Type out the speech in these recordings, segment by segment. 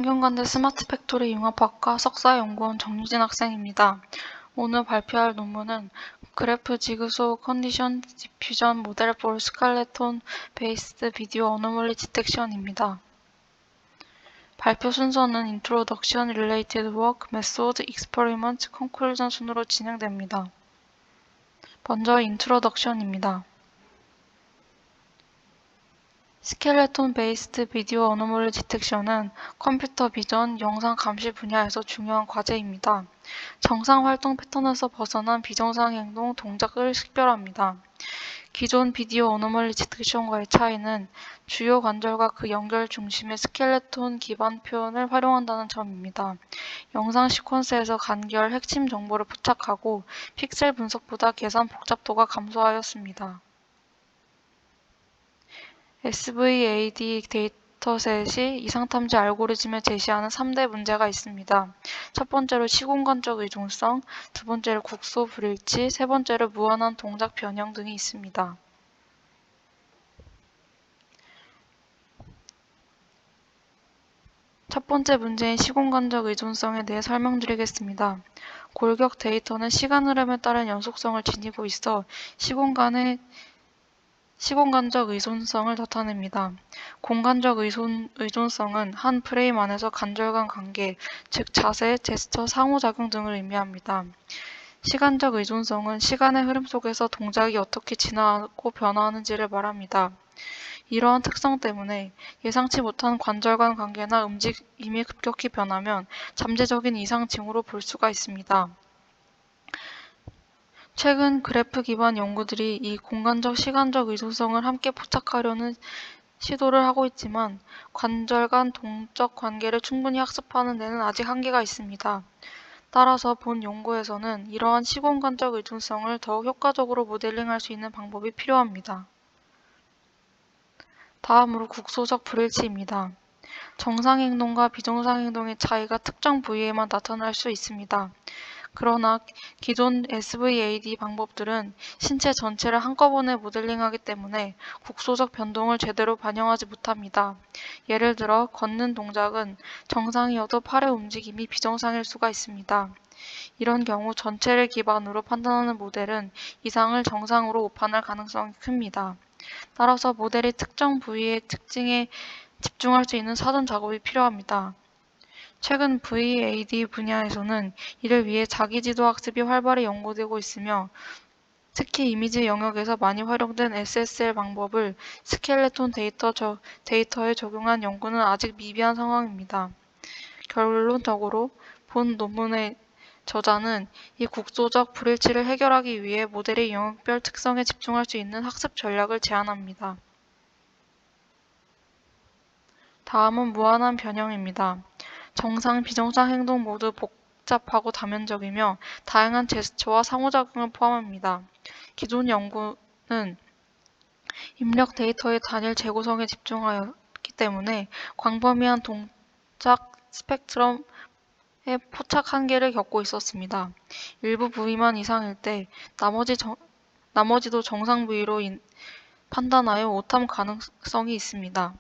성균관대 스마트 팩토리 융합학과 석사연구원 정유진 학생입니다. 오늘 발표할 논문은 그래프 지그소 컨디션 디퓨전 모델 for 스켈레톤 베이스드 비디오 어노멀리 디텍션입니다. 발표 순서는 Introduction, Related Work, Method, Experiment, Conclusion 순으로 진행됩니다. 먼저 Introduction입니다. 스켈레톤 베이스드 비디오 어노멀리 디텍션은 컴퓨터 비전, 영상 감시 분야에서 중요한 과제입니다. 정상 활동 패턴에서 벗어난 비정상 행동, 동작을 식별합니다. 기존 비디오 어노멀리 디텍션과의 차이는 주요 관절과 그 연결 중심의 스켈레톤 기반 표현을 활용한다는 점입니다. 영상 시퀀스에서 간결 핵심 정보를 포착하고 픽셀 분석보다 계산 복잡도가 감소하였습니다. SVAD 데이터셋이 이상탐지 알고리즘에 제시하는 3대 문제가 있습니다. 첫 번째로 시공간적 의존성, 두 번째로 국소 불일치, 세 번째로 무한한 동작 변형 등이 있습니다. 첫 번째 문제인 시공간적 의존성에 대해 설명드리겠습니다. 골격 데이터는 시간 흐름에 따른 연속성을 지니고 있어 시공간적 의존성을 나타냅니다. 공간적 의존성은 한 프레임 안에서 관절 간 관계, 즉 자세, 제스처, 상호작용 등을 의미합니다. 시간적 의존성은 시간의 흐름 속에서 동작이 어떻게 진화하고 변화하는지를 말합니다. 이러한 특성 때문에 예상치 못한 관절 간 관계나 움직임이 급격히 변하면 잠재적인 이상 징후로 볼 수가 있습니다. 최근 그래프 기반 연구들이 이 공간적 시간적 의존성을 함께 포착하려는 시도를 하고 있지만 관절 간 동적 관계를 충분히 학습하는 데는 아직 한계가 있습니다. 따라서 본 연구에서는 이러한 시공간적 의존성을 더욱 효과적으로 모델링할 수 있는 방법이 필요합니다. 다음으로 국소적 불일치입니다. 정상 행동과 비정상 행동의 차이가 특정 부위에만 나타날 수 있습니다. 그러나 기존 SVAD 방법들은 신체 전체를 한꺼번에 모델링하기 때문에 국소적 변동을 제대로 반영하지 못합니다. 예를 들어 걷는 동작은 정상이어도 팔의 움직임이 비정상일 수가 있습니다. 이런 경우 전체를 기반으로 판단하는 모델은 이상을 정상으로 오판할 가능성이 큽니다. 따라서 모델이 특정 부위의 특징에 집중할 수 있는 사전 작업이 필요합니다. 최근 VAD 분야에서는 이를 위해 자기지도 학습이 활발히 연구되고 있으며 특히 이미지 영역에서 많이 활용된 SSL 방법을 스켈레톤 데이터에 적용한 연구는 아직 미비한 상황입니다. 결론적으로 본 논문의 저자는 이 국소적 불일치를 해결하기 위해 모델의 영역별 특성에 집중할 수 있는 학습 전략을 제안합니다. 다음은 무한한 변형입니다. 정상, 비정상 행동 모두 복잡하고 다면적이며 다양한 제스처와 상호작용을 포함합니다. 기존 연구는 입력 데이터의 단일 재구성에 집중하였기 때문에 광범위한 동작 스펙트럼의 포착 한계를 겪고 있었습니다. 일부 부위만 이상일 때 나머지도 정상 부위로 판단하여 오탐 가능성이 있습니다.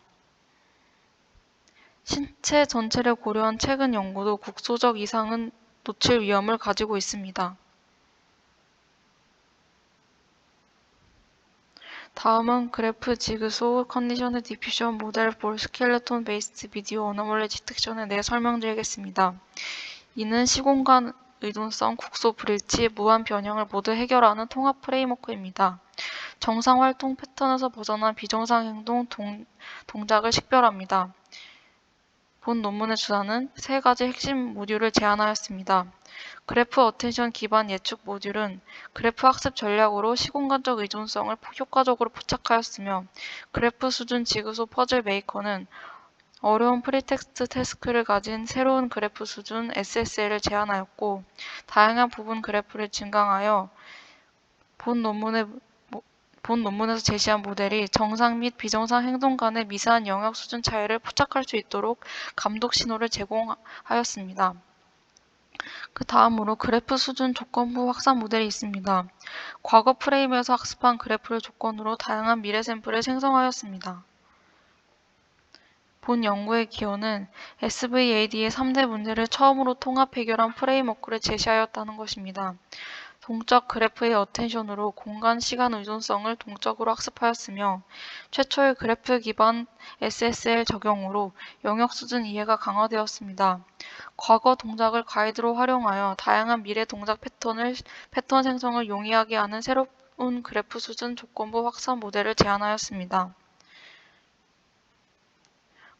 신체 전체를 고려한 최근 연구도 국소적 이상은 놓칠 위험을 가지고 있습니다. 다음은 그래프 지그소 컨디션 디퓨전 모델 for 스켈레톤 베이스드 비디오 어노멀리 디텍션에 대해 설명드리겠습니다. 이는 시공간 의존성, 국소 불일치, 무한 변형을 모두 해결하는 통합 프레임워크입니다. 정상 활동 패턴에서 벗어난 비정상 행동, 동작을 식별합니다. 본 논문의 주사는 세 가지 핵심 모듈을 제안하였습니다. 그래프 어텐션 기반 예측 모듈은 그래프 학습 전략으로 시공간적 의존성을 효과적으로 포착하였으며 그래프 수준 지그소 퍼즐 메이커는 어려운 프리텍스트 태스크를 가진 새로운 그래프 수준 SSL을 제안하였고 다양한 부분 그래프를 증강하여 본 논문에서 제시한 모델이 정상 및 비정상 행동 간의 미세한 영역 수준 차이를 포착할 수 있도록 감독 신호를 제공하였습니다. 그 다음으로 그래프 수준 조건부 확산 모델이 있습니다. 과거 프레임에서 학습한 그래프를 조건으로 다양한 미래 샘플을 생성하였습니다. 본 연구의 기여는 SVAD의 3대 문제를 처음으로 통합 해결한 프레임워크를 제시하였다는 것입니다. 동적 그래프의 어텐션으로 공간-시간 의존성을 동적으로 학습하였으며 최초의 그래프 기반 SSL 적용으로 영역 수준 이해가 강화되었습니다. 과거 동작을 가이드로 활용하여 다양한 미래 동작 패턴 생성을 용이하게 하는 새로운 그래프 수준 조건부 확산 모델을 제안하였습니다.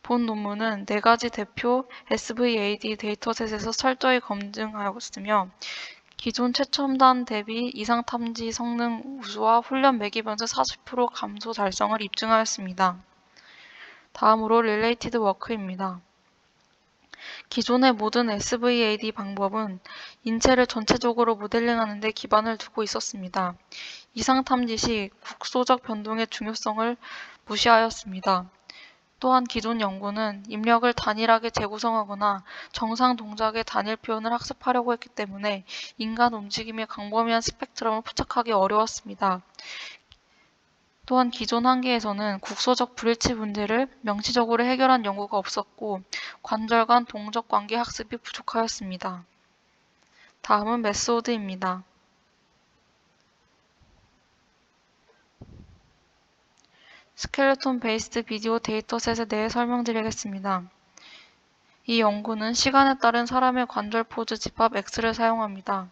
본 논문은 4가지 대표 SVAD 데이터셋에서 철저히 검증하였으며 기존 최첨단 대비 이상 탐지 성능 우수와 훈련 매기 변수 40% 감소 달성을 입증하였습니다. 다음으로 Related Work입니다. 기존의 모든 SVAD 방법은 인체를 전체적으로 모델링하는 데 기반을 두고 있었습니다. 이상 탐지 시 국소적 변동의 중요성을 무시하였습니다. 또한 기존 연구는 입력을 단일하게 재구성하거나 정상 동작의 단일 표현을 학습하려고 했기 때문에 인간 움직임의 광범위한 스펙트럼을 포착하기 어려웠습니다. 또한 기존 한계에서는 국소적 불일치 문제를 명시적으로 해결한 연구가 없었고 관절 간 동적 관계 학습이 부족하였습니다. 다음은 메소드입니다. 스켈레톤 베이스드 비디오 데이터셋에 대해 설명드리겠습니다. 이 연구는 시간에 따른 사람의 관절 포즈 집합 X를 사용합니다.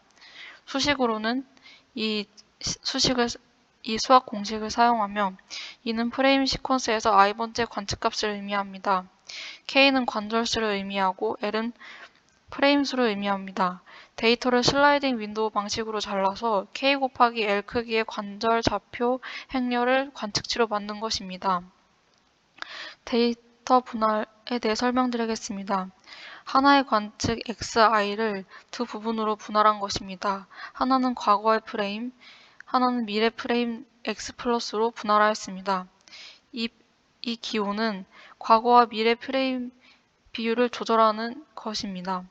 수식으로는 이 수학 공식을 사용하며 이는 프레임 시퀀스에서 i번째 관측값을 의미합니다. K는 관절 수를 의미하고 L은 프레임 수를 의미합니다. 데이터를 슬라이딩 윈도우 방식으로 잘라서 K 곱하기 L 크기의 관절 좌표 행렬을 관측치로 만든 것입니다. 데이터 분할에 대해 설명드리겠습니다. 하나의 관측 XI를 두 부분으로 분할한 것입니다. 하나는 과거의 프레임, 하나는 미래 프레임 X 플러스로 분할하였습니다. 이 기호는 과거와 미래 프레임 비율을 조절하는 것입니다.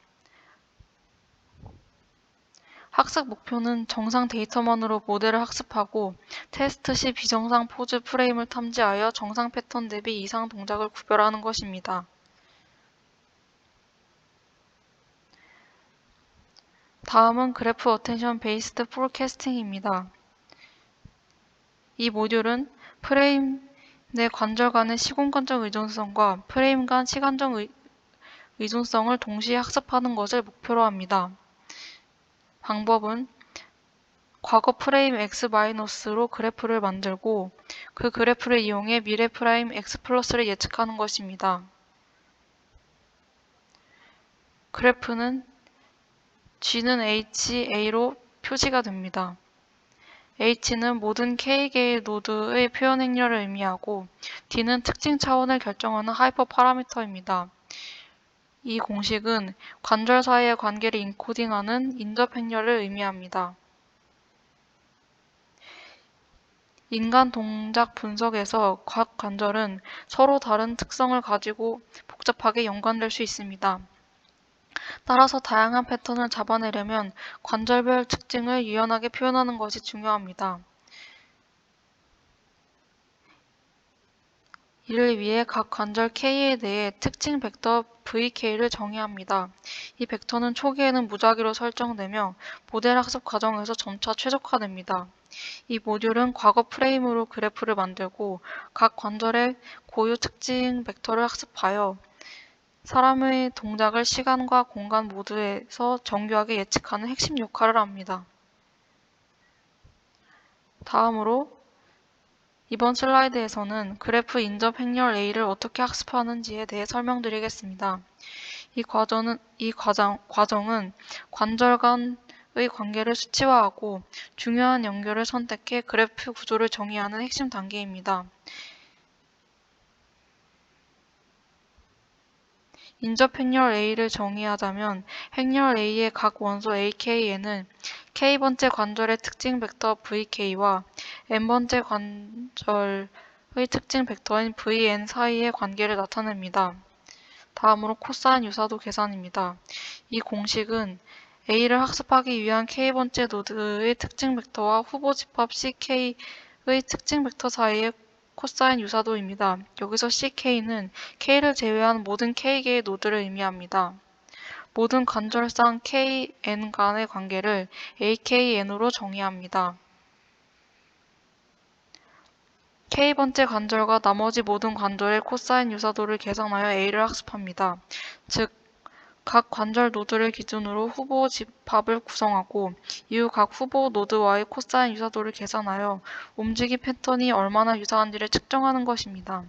학습 목표는 정상 데이터만으로 모델을 학습하고 테스트 시 비정상 포즈 프레임을 탐지하여 정상 패턴 대비 이상 동작을 구별하는 것입니다. 다음은 그래프 어텐션 베이스드 포캐스팅입니다. 이 모듈은 프레임 내 관절 간의 시공간적 의존성과 프레임 간 시간적 의존성을 동시에 학습하는 것을 목표로 합니다. 방법은 과거 프레임 X-로 그래프를 만들고 그 그래프를 이용해 미래 프레임 X 플러스를 예측하는 것입니다. 그래프는 G는 HA로 표시가 됩니다. H는 모든 K개의 노드의 표현 행렬을 의미하고 D는 특징 차원을 결정하는 하이퍼 파라미터입니다. 이 공식은 관절 사이의 관계를 인코딩하는 인접 행렬을 의미합니다. 인간 동작 분석에서 각 관절은 서로 다른 특성을 가지고 복잡하게 연관될 수 있습니다. 따라서 다양한 패턴을 잡아내려면 관절별 특징을 유연하게 표현하는 것이 중요합니다. 이를 위해 각 관절 K에 대해 특징 벡터 VK를 정의합니다. 이 벡터는 초기에는 무작위로 설정되며 모델 학습 과정에서 점차 최적화됩니다. 이 모듈은 과거 프레임으로 그래프를 만들고 각 관절의 고유 특징 벡터를 학습하여 사람의 동작을 시간과 공간 모두에서 정교하게 예측하는 핵심 역할을 합니다. 다음으로 이번 슬라이드에서는 그래프 인접 행렬 A를 어떻게 학습하는지에 대해 설명드리겠습니다. 이 과정은 관절 간의 관계를 수치화하고 중요한 연결을 선택해 그래프 구조를 정의하는 핵심 단계입니다. 인접 행렬 A를 정의하자면 행렬 A의 각 원소 AK에는 K번째 관절의 특징 벡터 VK와 N번째 관절의 특징 벡터인 VN 사이의 관계를 나타냅니다. 다음으로 코사인 유사도 계산입니다. 이 공식은 A를 학습하기 위한 K번째 노드의 특징 벡터와 후보 집합 CK의 특징 벡터 사이의 코사인 유사도입니다. 여기서 CK는 K를 제외한 모든 K개의 노드를 의미합니다. 모든 관절상 Kn 간의 관계를 AKN으로 정의합니다. K번째 관절과 나머지 모든 관절의 코사인 유사도를 계산하여 A를 학습합니다. 즉, 각 관절 노드를 기준으로 후보 집합을 구성하고 이후 각 후보 노드와의 코사인 유사도를 계산하여 움직임 패턴이 얼마나 유사한지를 측정하는 것입니다.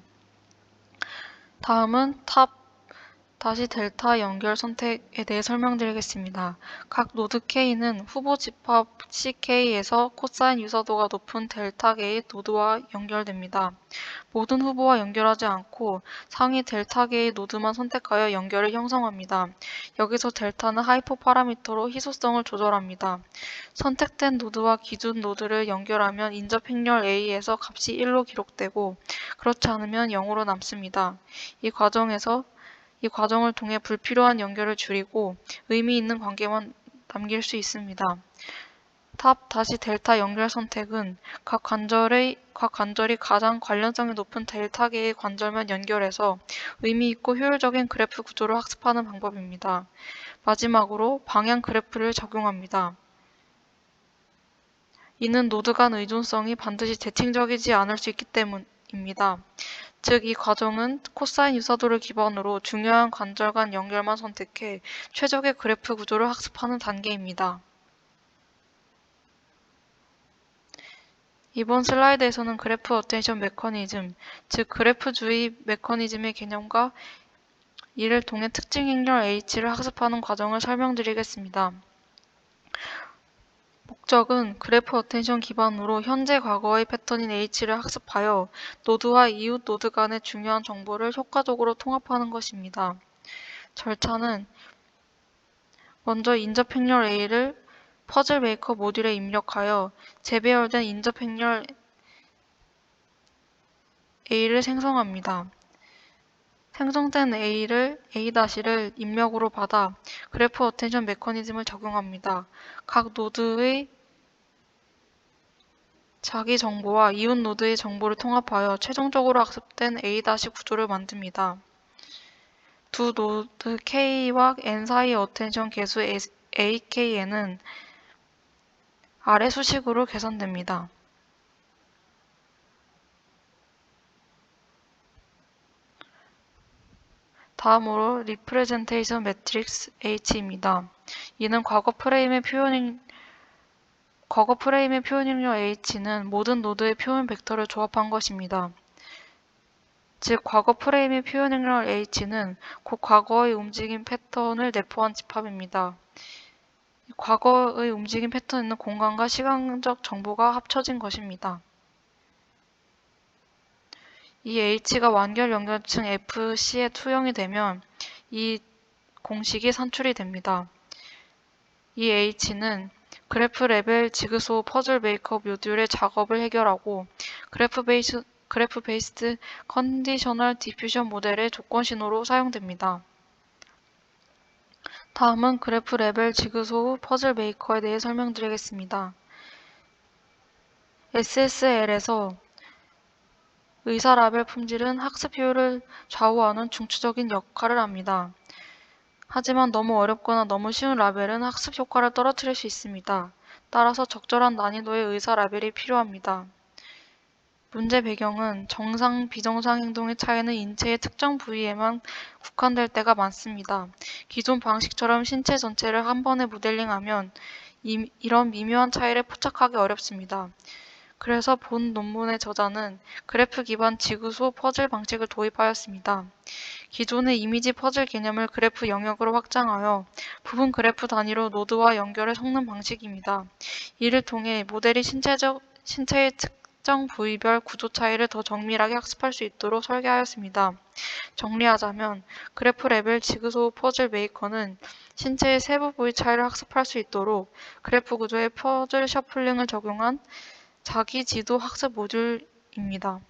다음은 탑 다시 델타 연결 선택에 대해 설명드리겠습니다. 각 노드 K는 후보 집합 CK에서 코사인 유사도가 높은 델타 개의 노드와 연결됩니다. 모든 후보와 연결하지 않고 상위 델타 개의 노드만 선택하여 연결을 형성합니다. 여기서 델타는 하이퍼 파라미터로 희소성을 조절합니다. 선택된 노드와 기준 노드를 연결하면 인접 행렬 A에서 값이 1로 기록되고 그렇지 않으면 0으로 남습니다. 이 과정을 통해 불필요한 연결을 줄이고 의미 있는 관계만 남길 수 있습니다. 탑 다시 델타 연결 선택은 각 관절이 가장 관련성이 높은 델타 개의 관절만 연결해서 의미 있고 효율적인 그래프 구조를 학습하는 방법입니다. 마지막으로 방향 그래프를 적용합니다. 이는 노드 간 의존성이 반드시 대칭적이지 않을 수 있기 때문입니다. 즉, 이 과정은 코사인 유사도를 기반으로 중요한 관절 간 연결만 선택해 최적의 그래프 구조를 학습하는 단계입니다. 이번 슬라이드에서는 그래프 어텐션 메커니즘, 즉 그래프주의 메커니즘의 개념과 이를 통해 특징 행렬 H를 학습하는 과정을 설명드리겠습니다. 목적은 그래프 어텐션 기반으로 현재 과거의 패턴인 H를 학습하여 노드와 이웃 노드 간의 중요한 정보를 효과적으로 통합하는 것입니다. 절차는 먼저 인접 행렬 A를 퍼즐 메이커 모듈에 입력하여 재배열된 인접 행렬 A를 생성합니다. 생성된 A-를 입력으로 받아 그래프 어텐션 메커니즘을 적용합니다. 각 노드의 자기 정보와 이웃 노드의 정보를 통합하여 최종적으로 학습된 A-구조를 만듭니다. 두 노드 K와 N 사이의 어텐션 계수 AKN은 아래 수식으로 계산됩니다. 다음으로 리프레젠테이션 매트릭스 H입니다. 이는 과거 프레임의 표현행렬 H는 모든 노드의 표현 벡터를 조합한 것입니다. 즉, 과거 프레임의 표현행렬 H는 곧 과거의 움직임 패턴을 내포한 집합입니다. 과거의 움직임 패턴에는 공간과 시간적 정보가 합쳐진 것입니다. 이 H가 완결 연결층 FC의 투영이 되면 이 공식이 산출이 됩니다. 이 H는 그래프 레벨 지그소우 퍼즐 메이커 모듈의 작업을 해결하고 그래프 베이스드 컨디셔널 디퓨전 모델의 조건 신호로 사용됩니다. 다음은 그래프 레벨 지그소우 퍼즐 메이커에 대해 설명드리겠습니다. SSL에서 의사 라벨 품질은 학습 효율을 좌우하는 중추적인 역할을 합니다. 하지만 너무 어렵거나 너무 쉬운 라벨은 학습 효과를 떨어뜨릴 수 있습니다. 따라서 적절한 난이도의 의사 라벨이 필요합니다. 문제 배경은 정상, 비정상 행동의 차이는 인체의 특정 부위에만 국한될 때가 많습니다. 기존 방식처럼 신체 전체를 한 번에 모델링하면 이런 미묘한 차이를 포착하기 어렵습니다. 그래서 본 논문의 저자는 그래프 기반 지그소 퍼즐 방식을 도입하였습니다. 기존의 이미지 퍼즐 개념을 그래프 영역으로 확장하여 부분 그래프 단위로 노드와 연결을 섞는 방식입니다. 이를 통해 모델이 신체의 특정 부위별 구조 차이를 더 정밀하게 학습할 수 있도록 설계하였습니다. 정리하자면 그래프 레벨 지그소우 퍼즐 메이커는 신체의 세부 부위 차이를 학습할 수 있도록 그래프 구조에 퍼즐 셔플링을 적용한 자기 지도 학습 모듈입니다.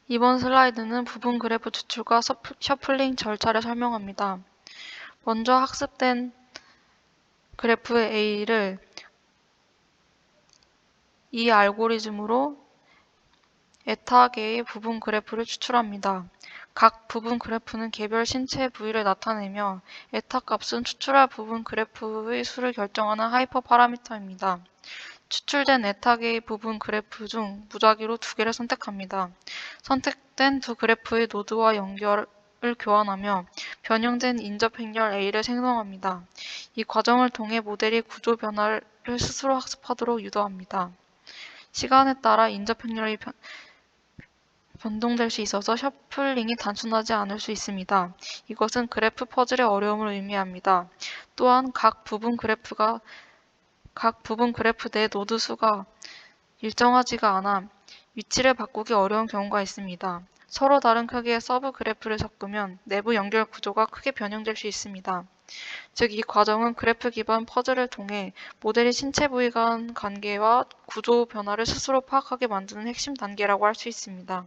이번 슬라이드는 부분 그래프 추출과 셔플링 절차를 설명합니다. 먼저 학습된 그래프 A를 이 알고리즘으로 에타 개의 부분 그래프를 추출합니다. 각 부분 그래프는 개별 신체 부위를 나타내며 에타 값은 추출할 부분 그래프의 수를 결정하는 하이퍼 파라미터입니다. 추출된 에타 개의 부분 그래프 중 무작위로 2개를 선택합니다. 선택된 두 그래프의 노드와 연결을 교환하며 변형된 인접 행렬 A를 생성합니다. 이 과정을 통해 모델이 구조 변화를 스스로 학습하도록 유도합니다. 시간에 따라 인접 행렬이 변동될 수 있어서 셔플링이 단순하지 않을 수 있습니다. 이것은 그래프 퍼즐의 어려움을 의미합니다. 또한 각 부분 그래프 내 노드 수가 일정하지가 않아 위치를 바꾸기 어려운 경우가 있습니다. 서로 다른 크기의 서브 그래프를 섞으면 내부 연결 구조가 크게 변형될 수 있습니다. 즉, 이 과정은 그래프 기반 퍼즐을 통해 모델이 신체 부위 간 관계와 구조 변화를 스스로 파악하게 만드는 핵심 단계라고 할 수 있습니다.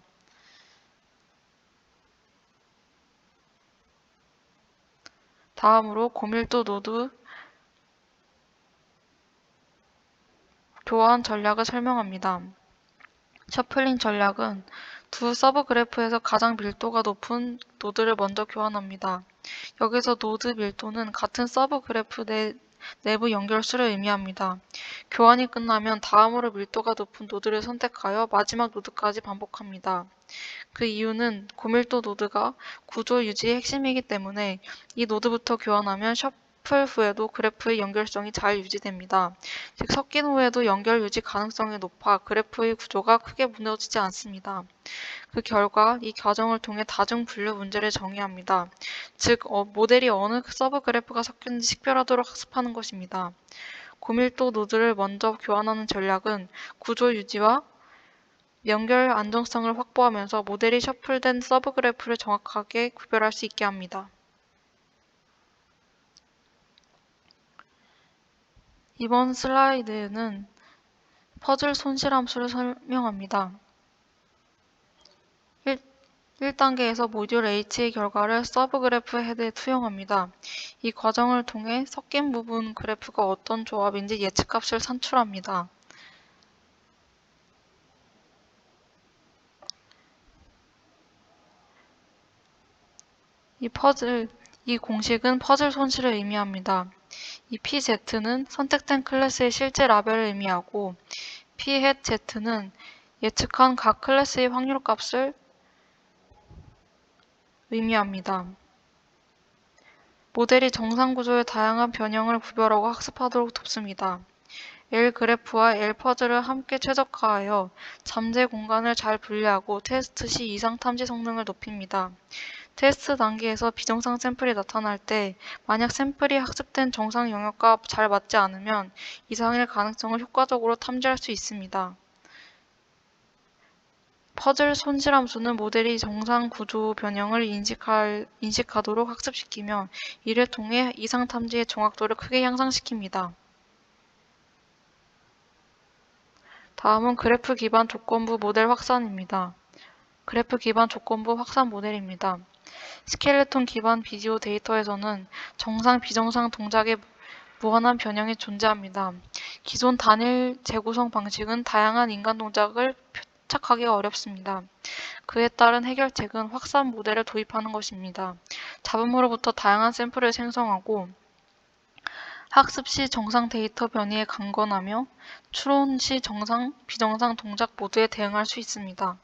다음으로 고밀도 노드 교환 전략을 설명합니다. 셔플링 전략은 두 서브 그래프에서 가장 밀도가 높은 노드를 먼저 교환합니다. 여기서 노드 밀도는 같은 서브 그래프 내부 연결수를 의미합니다. 교환이 끝나면 다음으로 밀도가 높은 노드를 선택하여 마지막 노드까지 반복합니다. 그 이유는 고밀도 노드가 구조 유지의 핵심이기 때문에 이 노드부터 교환하면 셔플 후에도 그래프의 연결성이 잘 유지됩니다. 즉, 섞인 후에도 연결 유지 가능성이 높아 그래프의 구조가 크게 무너지지 않습니다. 그 결과 이 과정을 통해 다중 분류 문제를 정의합니다. 즉, 모델이 어느 서브 그래프가 섞였는지 식별하도록 학습하는 것입니다. 고밀도 노드를 먼저 교환하는 전략은 구조 유지와 연결 안정성을 확보하면서 모델이 셔플된 서브 그래프를 정확하게 구별할 수 있게 합니다. 이번 슬라이드는 퍼즐 손실함수를 설명합니다. 1단계에서 모듈 H의 결과를 서브 그래프 헤드에 투영합니다. 이 과정을 통해 섞인 부분 그래프가 어떤 조합인지 예측값을 산출합니다. 이 공식은 퍼즐 손실을 의미합니다. 이 PZ는 선택된 클래스의 실제 라벨을 의미하고 PHZ는 예측한 각 클래스의 확률값을 의미합니다. 모델이 정상 구조의 다양한 변형을 구별하고 학습하도록 돕습니다. L 그래프와 L 퍼즐을 함께 최적화하여 잠재 공간을 잘 분리하고 테스트 시 이상 탐지 성능을 높입니다. 테스트 단계에서 비정상 샘플이 나타날 때 만약 샘플이 학습된 정상 영역과 잘 맞지 않으면 이상일 가능성을 효과적으로 탐지할 수 있습니다. 퍼즐 손실함수는 모델이 정상 구조 변형을 인식하도록 학습시키며 이를 통해 이상 탐지의 정확도를 크게 향상시킵니다. 다음은 그래프 기반 조건부 모델 확산입니다. 그래프 기반 조건부 확산 모델입니다. 스켈레톤 기반 비디오 데이터에서는 정상, 비정상 동작의 무한한 변형이 존재합니다. 기존 단일 재구성 방식은 다양한 인간 동작을 포착하기가 어렵습니다. 그에 따른 해결책은 확산 모델을 도입하는 것입니다. 잡음으로부터 다양한 샘플을 생성하고 학습 시 정상 데이터 변이에 강건하며 추론 시 정상, 비정상 동작 모두에 대응할 수 있습니다.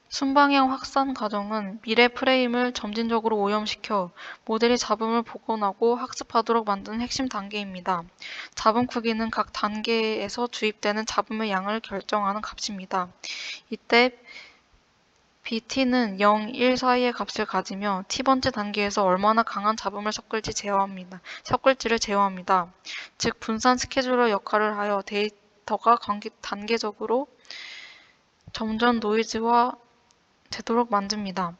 순방향 확산 과정은 미래 프레임을 점진적으로 오염시켜 모델이 잡음을 복원하고 학습하도록 만드는 핵심 단계입니다. 잡음 크기는 각 단계에서 주입되는 잡음의 양을 결정하는 값입니다. 이때 BT는 0, 1 사이의 값을 가지며 T번째 단계에서 얼마나 강한 잡음을 섞을지를 제어합니다. 즉, 분산 스케줄러 역할을 하여 데이터가 단계적으로 점점 노이즈화 되도록 만듭니다.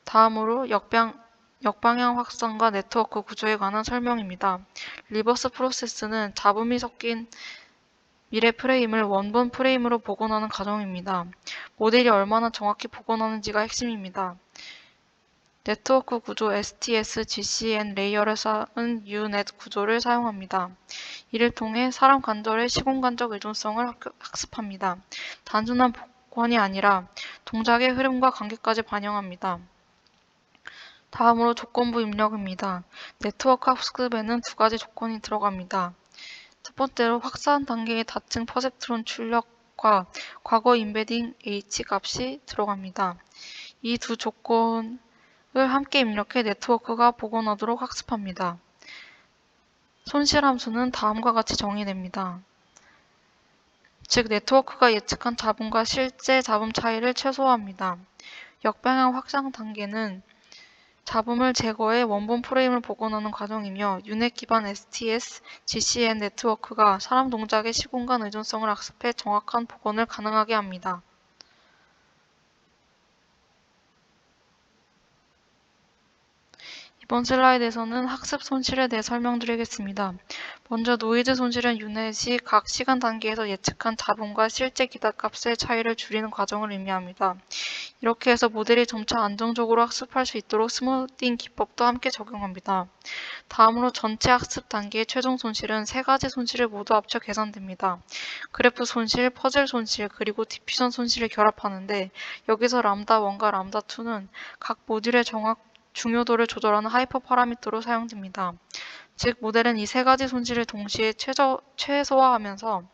다음으로 역방향 확산과 네트워크 구조에 관한 설명입니다. 리버스 프로세스는 잡음이 섞인 미래 프레임을 원본 프레임으로 복원하는 과정입니다. 모델이 얼마나 정확히 복원하는지가 핵심입니다. 네트워크 구조 STS, GCN 레이어를 쌓은 UNet 구조를 사용합니다. 이를 통해 사람 관절의 시공간적 의존성을 학습합니다. 단순한 복원이 아니라 동작의 흐름과 관계까지 반영합니다. 다음으로 조건부 입력입니다. 네트워크 학습에는 두 가지 조건이 들어갑니다. 첫 번째로 확산 단계의 다층 퍼셉트론 출력과 과거 임베딩 H 값이 들어갑니다. 이 두 조건을 함께 입력해 네트워크가 복원하도록 학습합니다. 손실 함수는 다음과 같이 정의됩니다. 즉, 네트워크가 예측한 잡음과 실제 잡음 차이를 최소화합니다. 역방향 확장 단계는 잡음을 제거해 원본 프레임을 복원하는 과정이며 유넷 기반 STS, GCN 네트워크가 사람 동작의 시공간 의존성을 학습해 정확한 복원을 가능하게 합니다. 이번 슬라이드에서는 학습 손실에 대해 설명드리겠습니다. 먼저 노이즈 손실은 유넷이 각 시간 단계에서 예측한 잡음과 실제 기대값의 차이를 줄이는 과정을 의미합니다. 이렇게 해서 모델이 점차 안정적으로 학습할 수 있도록 스무딩 기법도 함께 적용합니다. 다음으로 전체 학습 단계의 최종 손실은 세 가지 손실을 모두 합쳐 계산됩니다. 그래프 손실, 퍼즐 손실, 그리고 디퓨전 손실을 결합하는데 여기서 람다1과 람다2는 각 모듈의 중요도를 조절하는 하이퍼 파라미터로 사용됩니다. 즉, 모델은 이 세 가지 손실을 동시에 최소화하면서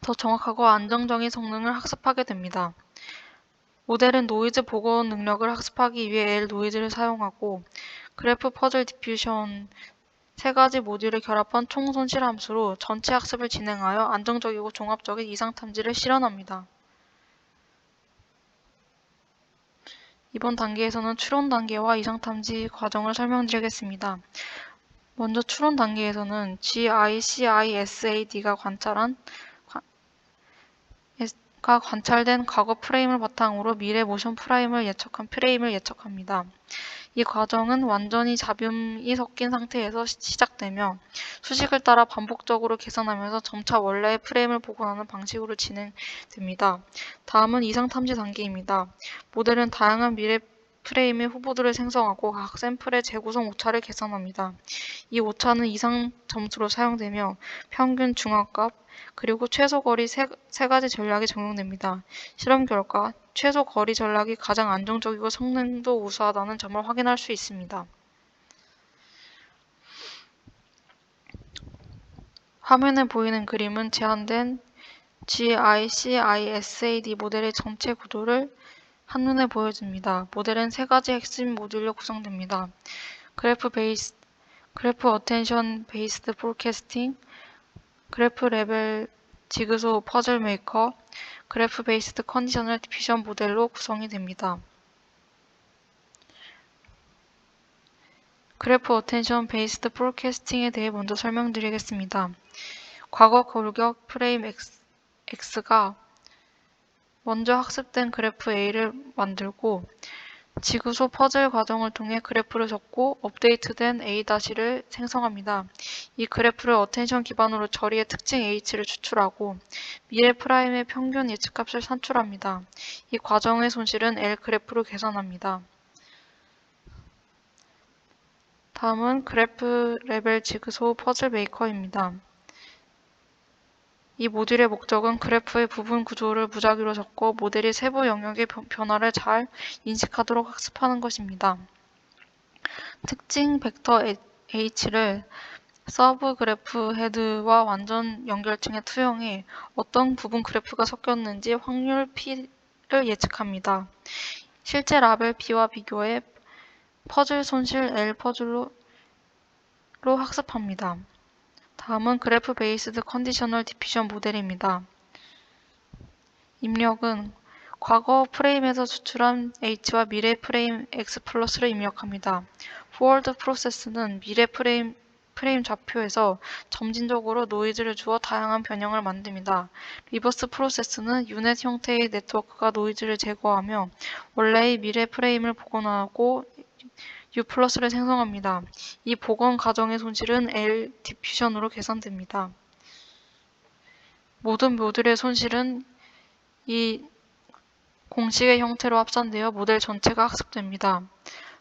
더 정확하고 안정적인 성능을 학습하게 됩니다. 모델은 노이즈 복원 능력을 학습하기 위해 L 노이즈를 사용하고 그래프 퍼즐 디퓨전 세 가지 모듈을 결합한 총 손실 함수로 전체 학습을 진행하여 안정적이고 종합적인 이상 탐지를 실현합니다. 이번 단계에서는 추론 단계와 이상 탐지 과정을 설명드리겠습니다. 먼저 추론 단계에서는 GICISAD가 관찰된 과거 프레임을 바탕으로 미래 모션 프레임을 예측합니다. 이 과정은 완전히 잡음이 섞인 상태에서 시작되며 수식을 따라 반복적으로 계산하면서 점차 원래의 프레임을 복원하는 방식으로 진행됩니다. 다음은 이상 탐지 단계입니다. 모델은 다양한 미래 프레임의 후보들을 생성하고 각 샘플의 재구성 오차를 계산합니다. 이 오차는 이상 점수로 사용되며 평균, 중앙값, 그리고 최소 거리 세 가지 전략이 적용됩니다. 실험 결과 최소 거리 전략이 가장 안정적이고 성능도 우수하다는 점을 확인할 수 있습니다. 화면에 보이는 그림은 제한된 GICISAD 모델의 전체 구도를 한눈에 보여줍니다. 모델은 세 가지 핵심 모듈로 구성됩니다. 그래프 어텐션 베이스드 포캐스팅, 그래프 레벨 지그소 퍼즐 메이커, 그래프 베이스드 컨디셔널 디퓨전 모델로 구성이 됩니다. 그래프 어텐션 베이스드 포캐스팅에 대해 먼저 설명드리겠습니다. 과거 골격 프레임 X가 먼저 학습된 그래프 A를 만들고 지구소 퍼즐 과정을 통해 그래프를 적고 업데이트된 A-를 생성합니다. 이 그래프를 어텐션 기반으로 처리해 특징 H를 추출하고 미래 프라임의 평균 예측값을 산출합니다. 이 과정의 손실은 L 그래프로 계산합니다. 다음은 그래프 레벨 지그소 퍼즐 메이커입니다. 이 모듈의 목적은 그래프의 부분 구조를 무작위로 적고 모델이 세부 영역의 변화를 잘 인식하도록 학습하는 것입니다. 특징 벡터 H를 서브 그래프 헤드와 완전 연결층에 투영해 어떤 부분 그래프가 섞였는지 확률 P를 예측합니다. 실제 라벨 B와 비교해 퍼즐 손실 L 퍼즐로 학습합니다. 다음은 그래프 베이스드 컨디셔널 디퓨전 모델입니다. 입력은 과거 프레임에서 추출한 H와 미래 프레임 X 플러스를 입력합니다. 포워드 프로세스는 미래 프레임 좌표에서 점진적으로 노이즈를 주어 다양한 변형을 만듭니다. 리버스 프로세스는 유넷 형태의 네트워크가 노이즈를 제거하며 원래의 미래 프레임을 복원하고 U+를 생성합니다. 이 복원 과정의 손실은 L 디퓨전으로 계산됩니다. 모든 모듈의 손실은 이 공식의 형태로 합산되어 모델 전체가 학습됩니다.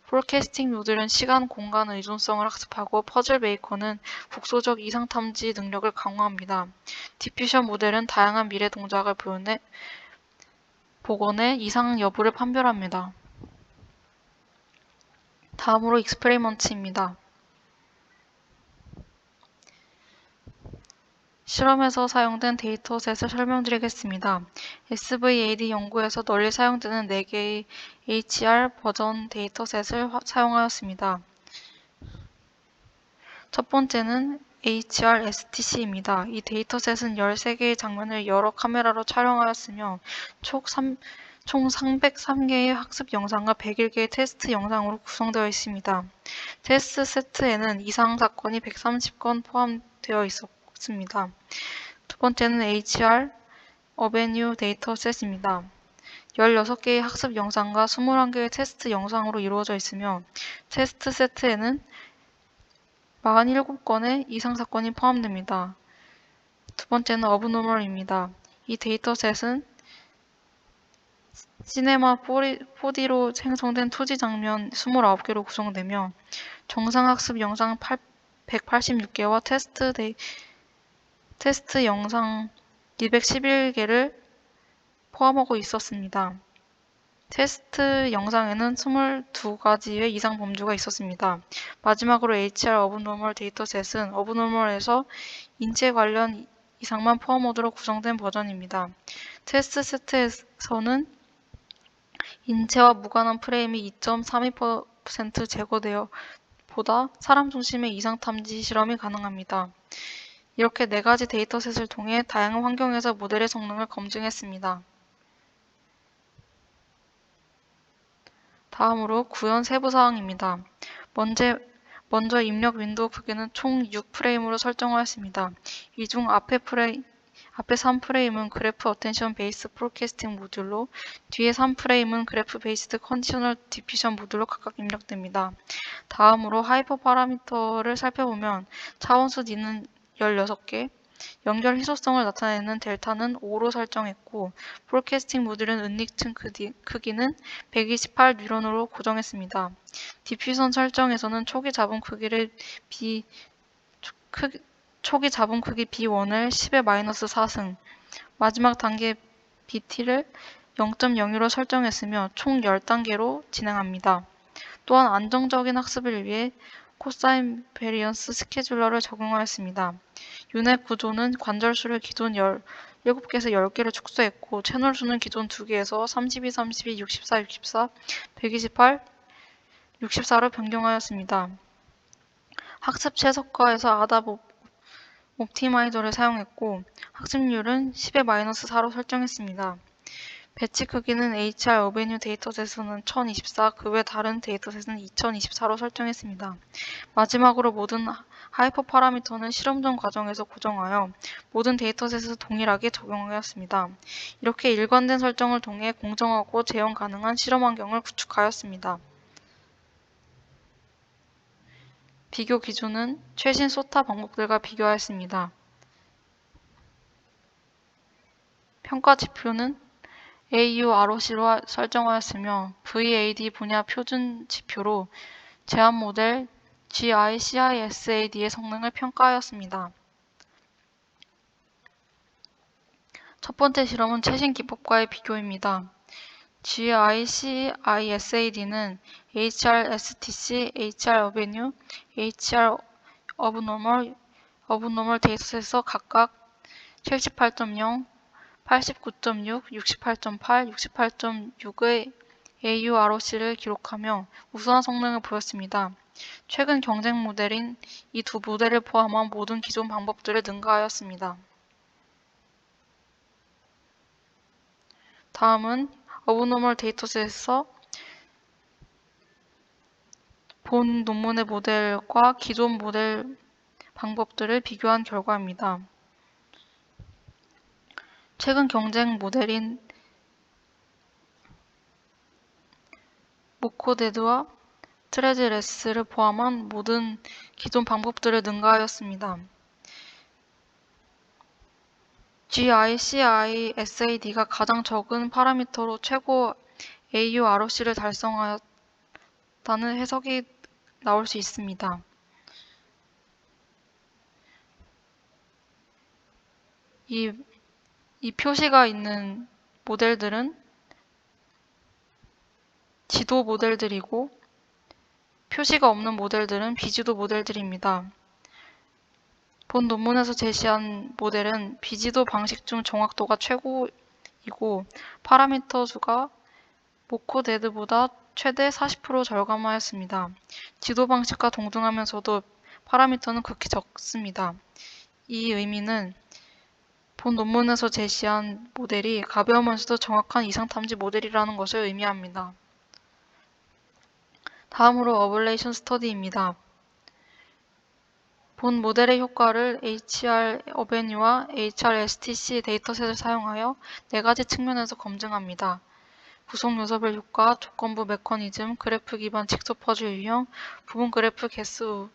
포캐스팅 모듈은 시간, 공간 의존성을 학습하고 퍼즐 메이커는 국소적 이상 탐지 능력을 강화합니다. 디퓨전 모델은 다양한 미래 동작을 복원해 이상 여부를 판별합니다. 다음으로 익스페리먼트입니다. 실험에서 사용된 데이터셋을 설명드리겠습니다. SVAD 연구에서 널리 사용되는 4개의 HR 버전 데이터셋을 사용하였습니다. 첫 번째는 HRSTC입니다. 이 데이터셋은 13개의 장면을 여러 카메라로 촬영하였으며 총 303개의 학습 영상과 101개의 테스트 영상으로 구성되어 있습니다. 테스트 세트에는 이상 사건이 130건 포함되어 있습니다. 두 번째는 HR 어베뉴 데이터셋입니다. 16개의 학습 영상과 21개의 테스트 영상으로 이루어져 있으며 테스트 세트에는 47건의 이상 사건이 포함됩니다. 두 번째는 어브노멀입니다. 이 데이터셋은 시네마 4D로 생성된 2D 장면 29개로 구성되며 정상학습 영상 186개와 테스트 영상 211개를 포함하고 있었습니다. 테스트 영상에는 22가지의 이상 범주가 있었습니다. 마지막으로 HR 어브노멀 데이터셋은 어브노멀에서 인체 관련 이상만 포함하도록 구성된 버전입니다. 테스트 세트에서는 인체와 무관한 프레임이 2.32% 제거되어 보다 사람 중심의 이상 탐지 실험이 가능합니다. 이렇게 4가지 데이터셋을 통해 다양한 환경에서 모델의 성능을 검증했습니다. 다음으로 구현 세부사항입니다. 먼저 입력 윈도우 크기는 총 6프레임으로 설정하였습니다. 이 중 앞에 3프레임은 그래프 어텐션 베이스 포캐스팅 모듈로 뒤에 3프레임은 그래프 베이스드 컨디셔널 디퓨전 모듈로 각각 입력됩니다. 다음으로 하이퍼 파라미터를 살펴보면 차원수 D는 16개, 연결 희소성을 나타내는 델타는 5로 설정했고 포캐스팅 모듈은 은닉층 크기는 128 뉴런으로 고정했습니다. 디퓨전 설정에서는 초기 잡음 크기 B1을 10의 마이너스 4승, 마지막 단계 BT를 0.02로 설정했으며 총 10단계로 진행합니다. 또한 안정적인 학습을 위해 코사인 베리언스 스케줄러를 적용하였습니다. 유넷 구조는 관절수를 기존 17개에서 10개를 축소했고 채널 수는 기존 2개에서 32, 32, 64, 64, 128, 64로 변경하였습니다. 학습 최적화에서 아답 옵티마이저를 사용했고 학습률은 10의 마이너스 4로 설정했습니다. 배치 크기는 HR 어베뉴 데이터셋에서는 1024, 그 외 다른 데이터셋은 2024로 설정했습니다. 마지막으로 모든 하이퍼 파라미터는 실험전 과정에서 고정하여 모든 데이터셋에서 동일하게 적용하였습니다. 이렇게 일관된 설정을 통해 공정하고 재현 가능한 실험 환경을 구축하였습니다. 비교 기준은 최신 소타 방법들과 비교하였습니다. 평가 지표는 AU ROC로 설정하였으며 VAD 분야 표준 지표로 제한 모델 GI-CI-SAD의 성능을 평가하였습니다. 첫 번째 실험은 최신 기법과의 비교입니다. GI-CI-SAD는 HRSTC, HR 어베뉴, HR 어브노멀 데이터셋에서 각각 78.0, 89.6, 68.8, 68.6의 AUROC를 기록하며 우수한 성능을 보였습니다. 최근 경쟁 모델인 이 두 모델을 포함한 모든 기존 방법들을 능가하였습니다. 다음은 어브노멀 데이터셋에서 본 논문의 모델과 기존 모델 방법들을 비교한 결과입니다. 최근 경쟁 모델인 모코데드와 트레즈레스를 포함한 모든 기존 방법들을 능가하였습니다. GI-CI-SAD가 가장 적은 파라미터로 최고 AUROC를 달성하였다는 라는 해석이 나올 수 있습니다. 이 표시가 있는 모델들은 지도 모델들이고 표시가 없는 모델들은 비지도 모델들입니다. 본 논문에서 제시한 모델은 비지도 방식 중 정확도가 최고이고 파라미터 수가 모코데드보다 최대 40% 절감하였습니다. 지도 방식과 동등하면서도 파라미터는 극히 적습니다. 이 의미는 본 논문에서 제시한 모델이 가벼우면서도 정확한 이상탐지 모델이라는 것을 의미합니다. 다음으로 어블레이션 스터디입니다. 본 모델의 효과를 HR 어베뉴와 HRSTC 데이터셋을 사용하여 4가지 측면에서 검증합니다. 구성 요소별 효과, 조건부 메커니즘, 그래프 기반 직소 퍼즐 유형, 부분 그래프 개수로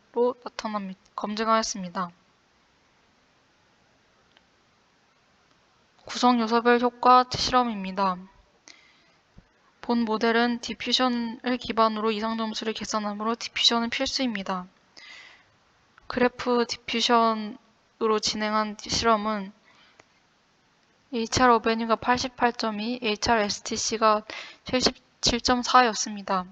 검증하였습니다. 구성 요소별 효과 실험입니다. 본 모델은 디퓨전을 기반으로 이상 점수를 계산하므로 디퓨전은 필수입니다. 그래프 디퓨전으로 진행한 실험은 HR 어베뉴가 88.2, HRSTC가 77.4였습니다.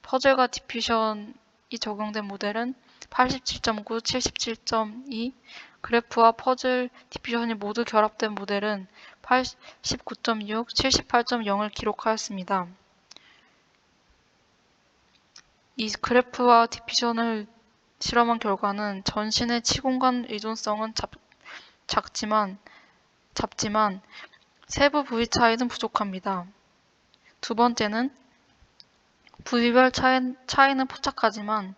퍼즐과 디퓨전이 적용된 모델은 87.9, 77.2, 그래프와 퍼즐, 디퓨전이 모두 결합된 모델은 89.6, 78.0을 기록하였습니다. 이 그래프와 디퓨전을 실험한 결과는 전신의 치공간 의존성은 잡지만 세부 부위 차이는 부족합니다. 두 번째는 부위별 차이는 포착하지만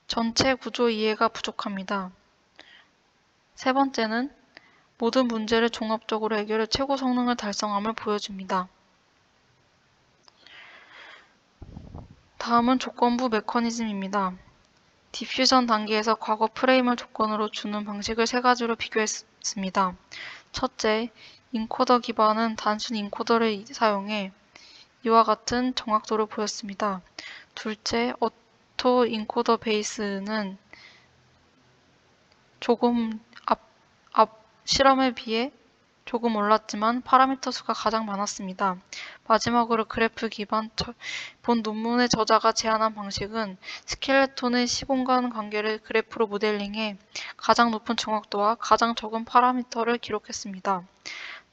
전체 구조 이해가 부족합니다. 세 번째는 모든 문제를 종합적으로 해결해 최고 성능을 달성함을 보여줍니다. 다음은 조건부 메커니즘입니다. 디퓨전 단계에서 과거 프레임을 조건으로 주는 방식을 3가지로 비교했습니다. 첫째, 인코더 기반은 단순 인코더를 사용해 이와 같은 정확도를 보였습니다. 둘째, 오토 인코더 베이스는 조금 앞 실험에 비해 조금 올랐지만 파라미터 수가 가장 많았습니다. 마지막으로 그래프 기반 본 논문의 저자가 제안한 방식은 스켈레톤의 시공간 관계를 그래프로 모델링해 가장 높은 정확도와 가장 적은 파라미터를 기록했습니다.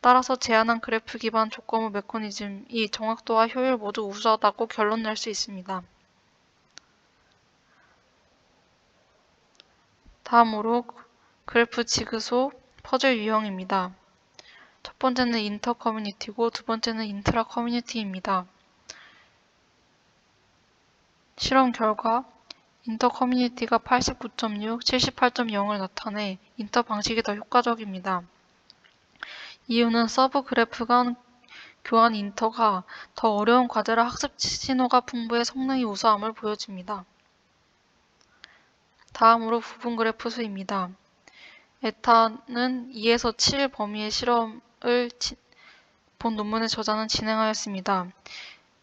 따라서 제안한 그래프 기반 조건부 메커니즘이 정확도와 효율 모두 우수하다고 결론 낼 수 있습니다. 다음으로 그래프 지그소 퍼즐 유형입니다. 첫 번째는 인터 커뮤니티고 두 번째는 인트라 커뮤니티입니다. 실험 결과 인터 커뮤니티가 89.6, 78.0을 나타내 인터 방식이 더 효과적입니다. 이유는 서브 그래프 간 교환 인터가 더 어려운 과제라 학습 신호가 풍부해 성능이 우수함을 보여줍니다. 다음으로 부분 그래프 수입니다. 에타는 2에서 7 범위의 실험을 본 논문의 저자는 진행하였습니다.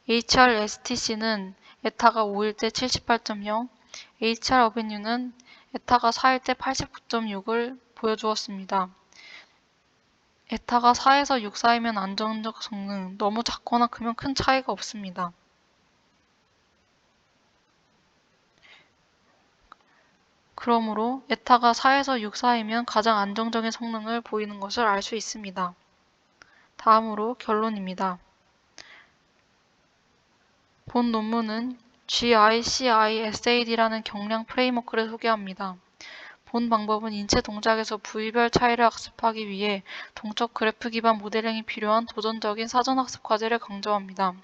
HRSTC는 에타가 5일 때 78.0, HR 어베뉴는 에타가 4일 때 89.6을 보여주었습니다. 에타가 4에서 6 사이면 안정적 성능, 너무 작거나 크면 큰 차이가 없습니다. 그러므로 에타가 4에서 6 사이면 가장 안정적인 성능을 보이는 것을 알 수 있습니다. 다음으로 결론입니다. 본 논문은 GICISAD라는 경량 프레임워크를 소개합니다. 본 방법은 인체 동작에서 부위별 차이를 학습하기 위해 동적 그래프 기반 모델링이 필요한 도전적인 사전학습 과제를 강조합니다.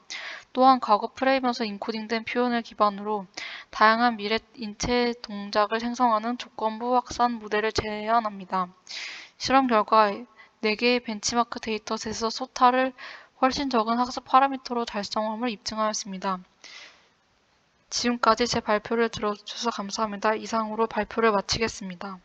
또한 과거 프레임에서 인코딩된 표현을 기반으로 다양한 미래 인체 동작을 생성하는 조건부 확산 모델을 제안합니다. 실험 결과 4개의 벤치마크 데이터셋에서 소타를 훨씬 적은 학습 파라미터로 달성함을 입증하였습니다. 지금까지 제 발표를 들어주셔서 감사합니다. 이상으로 발표를 마치겠습니다.